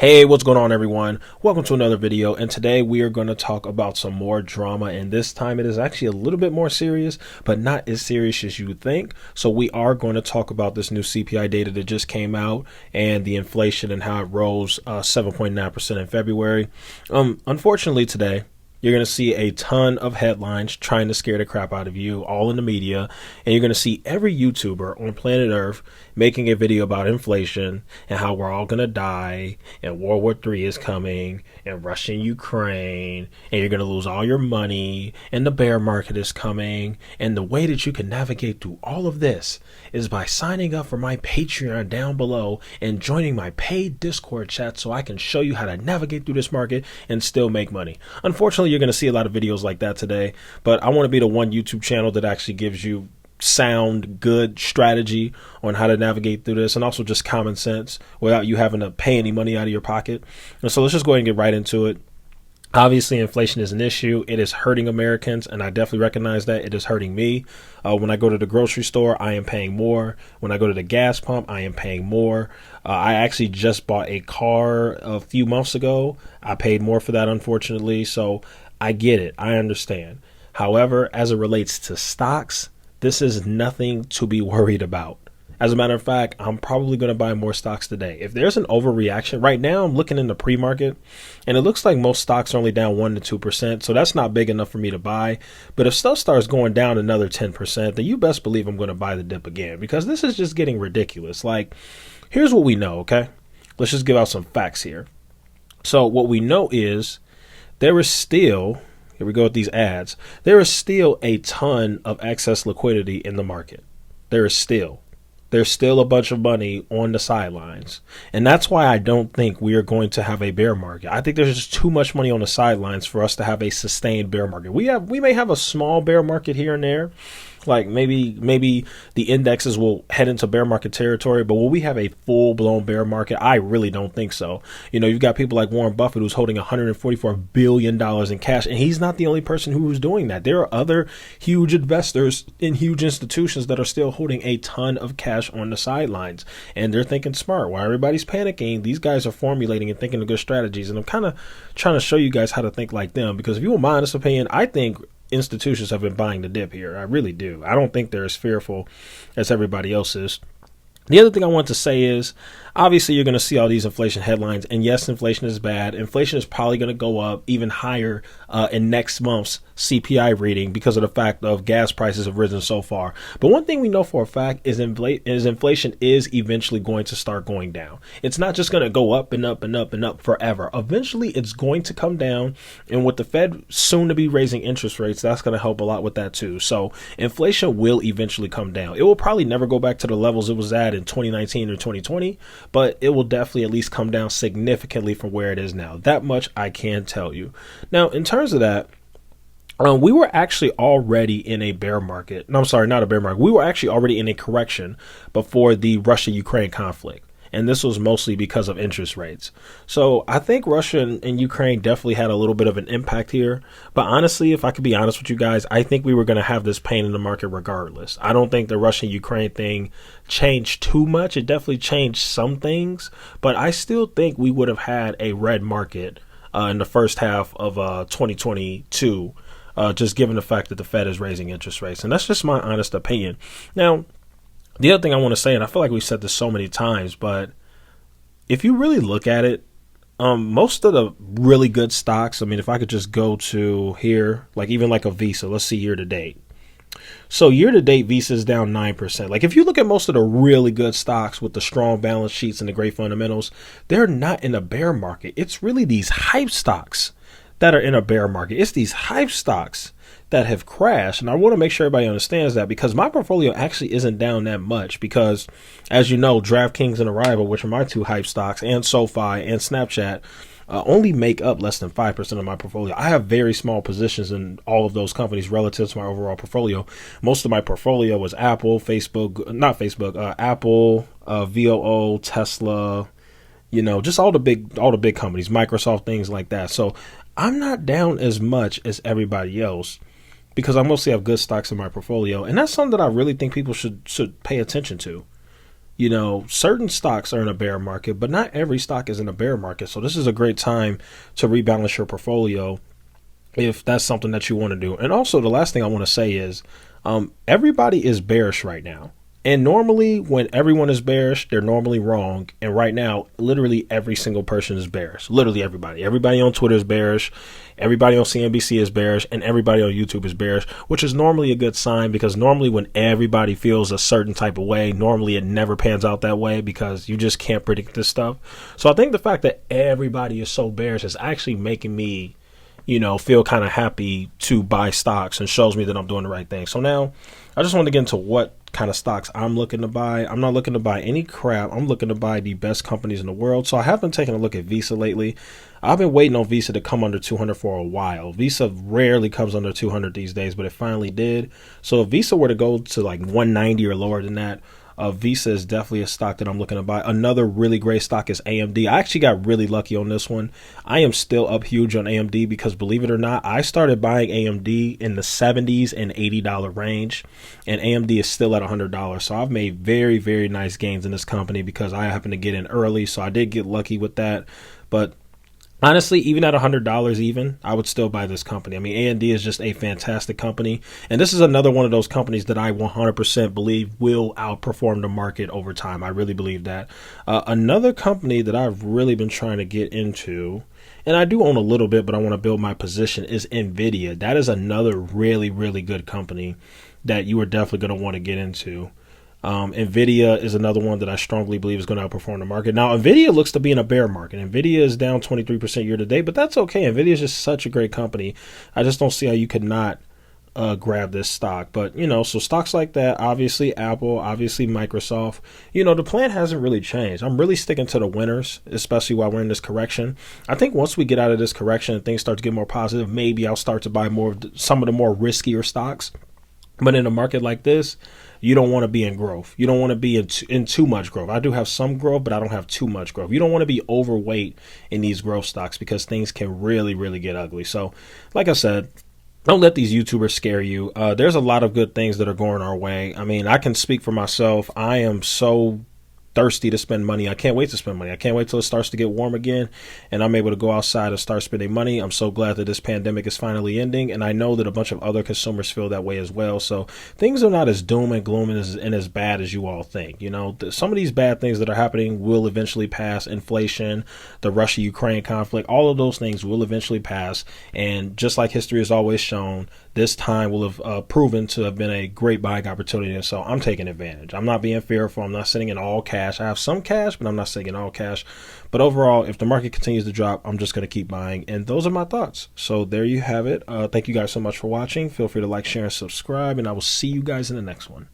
Hey, what's going on, everyone? Welcome to another video, and today we are going to talk about some more drama, and this time it is actually a little bit more serious, but not as serious as you would think. So we are going to talk about this new CPI data that just came out and the inflation and how it rose 7.9% in February. Unfortunately today, you're going to see a ton of headlines trying to scare the crap out of you, all in the media, and you're going to see every YouTuber on planet Earth making a video about inflation and how we're all going to die, and World War III is coming, and Russia and Ukraine, and you're going to lose all your money, and the bear market is coming. And the way that you can navigate through all of this is by signing up for my Patreon down below and joining my paid Discord chat so I can show you how to navigate through this market and still make money. Unfortunately, you're going to see a lot of videos like that today, but I want to be the one YouTube channel that actually gives you sound, good strategy on how to navigate through this, and also just common sense without you having to pay any money out of your pocket. And so let's just go ahead and get right into it. Obviously, inflation is an issue. It is hurting Americans, and I definitely recognize that. It is hurting me. When I go to the grocery store, I am paying more. When I go to the gas pump, I am paying more. I actually just bought a car a few months ago. I paid more for that, unfortunately. So I get it. I understand. However, as it relates to stocks, this is nothing to be worried about. As a matter of fact, I'm probably going to buy more stocks today. If there's an overreaction, right now I'm looking in the pre-market and it looks like most stocks are only down 1 to 2%. So that's not big enough for me to buy. But if stuff starts going down another 10%, then you best believe I'm going to buy the dip again, because this is just getting ridiculous. Like, here's what we know, okay? Let's just give out some facts here. So what we know is there is still, here we go with these ads, there is still a ton of excess liquidity in the market. There's still a bunch of money on the sidelines. And that's why I don't think we are going to have a bear market. I think there's just too much money on the sidelines for us to have a sustained bear market. We may have a small bear market here and there. Like maybe the indexes will head into bear market territory, but will we have a full-blown bear market? I really don't think so. You know, you've got people like Warren Buffett, who's holding $144 billion in cash, and he's not the only person who's doing that. There are other huge investors in huge institutions that are still holding a ton of cash on the sidelines, and they're thinking smart. While everybody's panicking, these guys are formulating and thinking of good strategies, and I'm kind of trying to show you guys how to think like them, because if you want my honest opinion, I think institutions have been buying the dip here. I really do. I don't think they're as fearful as everybody else is. The other thing I want to say is, obviously, you're going to see all these inflation headlines. And yes, inflation is bad. Inflation is probably going to go up even higher in next month's CPI reading because of the fact of gas prices have risen so far. But one thing we know for a fact is inflation is eventually going to start going down. It's not just going to go up and up and up and up forever. Eventually, it's going to come down. And with the Fed soon to be raising interest rates, that's going to help a lot with that too. So inflation will eventually come down. It will probably never go back to the levels it was at in 2019 or 2020, but it will definitely at least come down significantly from where it is now. That much I can tell you. Now, in terms of that, we were actually already in a bear market. No, I'm sorry, not a bear market. We were actually already in a correction before the Russia-Ukraine conflict. And this was mostly because of interest rates. So I think Russia and Ukraine definitely had a little bit of an impact here. But honestly, if I could be honest with you guys, I think we were going to have this pain in the market regardless. I don't think the Russia-Ukraine thing changed too much. It definitely changed some things. But I still think we would have had a red market in the first half of 2022, just given the fact that the Fed is raising interest rates. And that's just my honest opinion. Now, the other thing I want to say, and I feel like we've said this so many times, but if you really look at it, most of the really good stocks, I mean, if I could just go to here, like even like a Visa, let's see year to date. So year to date, Visa is down 9%. Like if you look at most of the really good stocks with the strong balance sheets and the great fundamentals, they're not in a bear market. It's really these hype stocks that are in a bear market. It's these hype stocks that have crashed. And I want to make sure everybody understands that, because my portfolio actually isn't down that much, because as you know, DraftKings and Arrival, which are my two hype stocks, and SoFi and Snapchat, only make up less than 5% of my portfolio. I have very small positions in all of those companies relative to my overall portfolio. Most of my portfolio was Apple, Apple, VOO, Tesla, you know, just all the big companies, Microsoft, things like that. So I'm not down as much as everybody else, because I mostly have good stocks in my portfolio. And that's something that I really think people should pay attention to. certain stocks are in a bear market, but not every stock is in a bear market. So this is a great time to rebalance your portfolio if that's something that you want to do. And also, the last thing I want to say is everybody is bearish right now. And normally, when everyone is bearish, they're normally wrong. And right now, literally every single person is bearish. Literally everybody. Everybody on Twitter is bearish. Everybody on CNBC is bearish. And everybody on YouTube is bearish, which is normally a good sign, because normally when everybody feels a certain type of way, normally it never pans out that way because you just can't predict this stuff. So I think the fact that everybody is so bearish is actually making me feel kind of happy to buy stocks, and shows me that I'm doing the right thing. So now I just want to get into what kind of stocks I'm looking to buy. I'm not looking to buy any crap. I'm looking to buy the best companies in the world. So I have been taking a look at Visa lately. I've been waiting on Visa to come under 200 for a while. Visa rarely comes under 200 these days, but it finally did. So if Visa were to go to like 190 or lower than that, Visa is definitely a stock that I'm looking to buy. Another really great stock is AMD. I actually got really lucky on this one. I am still up huge on AMD because, believe it or not, I started buying AMD in the $70s and $80 range, and AMD is still at $100. So I've made very, very nice gains in this company because I happened to get in early. So I did get lucky with that. But honestly, even at $100 even, I would still buy this company. I mean, AMD is just a fantastic company. And this is another one of those companies that I 100% believe will outperform the market over time. I really believe that. Another company that I've really been trying to get into, and I do own a little bit, but I want to build my position, is NVIDIA. That is another really, really good company that you are definitely going to want to get into. NVIDIA is another one that I strongly believe is going to outperform the market. Now, NVIDIA looks to be in a bear market. NVIDIA is down 23% year to date, but that's okay. NVIDIA is just such a great company. I just don't see how you could not grab this stock. But, so stocks like that, obviously Apple, obviously Microsoft, the plan hasn't really changed. I'm really sticking to the winners, especially while we're in this correction. I think once we get out of this correction and things start to get more positive, maybe I'll start to buy some of the more riskier stocks. But in a market like this, you don't want to be in growth. You don't want to be in too much growth. I do have some growth, but I don't have too much growth. You don't want to be overweight in these growth stocks because things can really, really get ugly. So, like I said, don't let these YouTubers scare you. There's a lot of good things that are going our way. I mean, I can speak for myself. I am so thirsty to spend money. I can't wait to spend money. I can't wait till it starts to get warm again and I'm able to go outside and start spending money. I'm so glad that this pandemic is finally ending, and I know that a bunch of other consumers feel that way as well. So things are not as doom and gloom and as bad as you all think. Some of these bad things that are happening will eventually pass. Inflation, the Russia-Ukraine conflict, all of those things will eventually pass. And just like history has always shown, this time will have proven to have been a great buying opportunity. And so I'm taking advantage. I'm not being fearful. I'm not sitting in all cash. I have some cash, but I'm not sitting in all cash. But overall, if the market continues to drop, I'm just going to keep buying. And those are my thoughts. So there you have it. Thank you guys so much for watching. Feel free to like, share, and subscribe. And I will see you guys in the next one.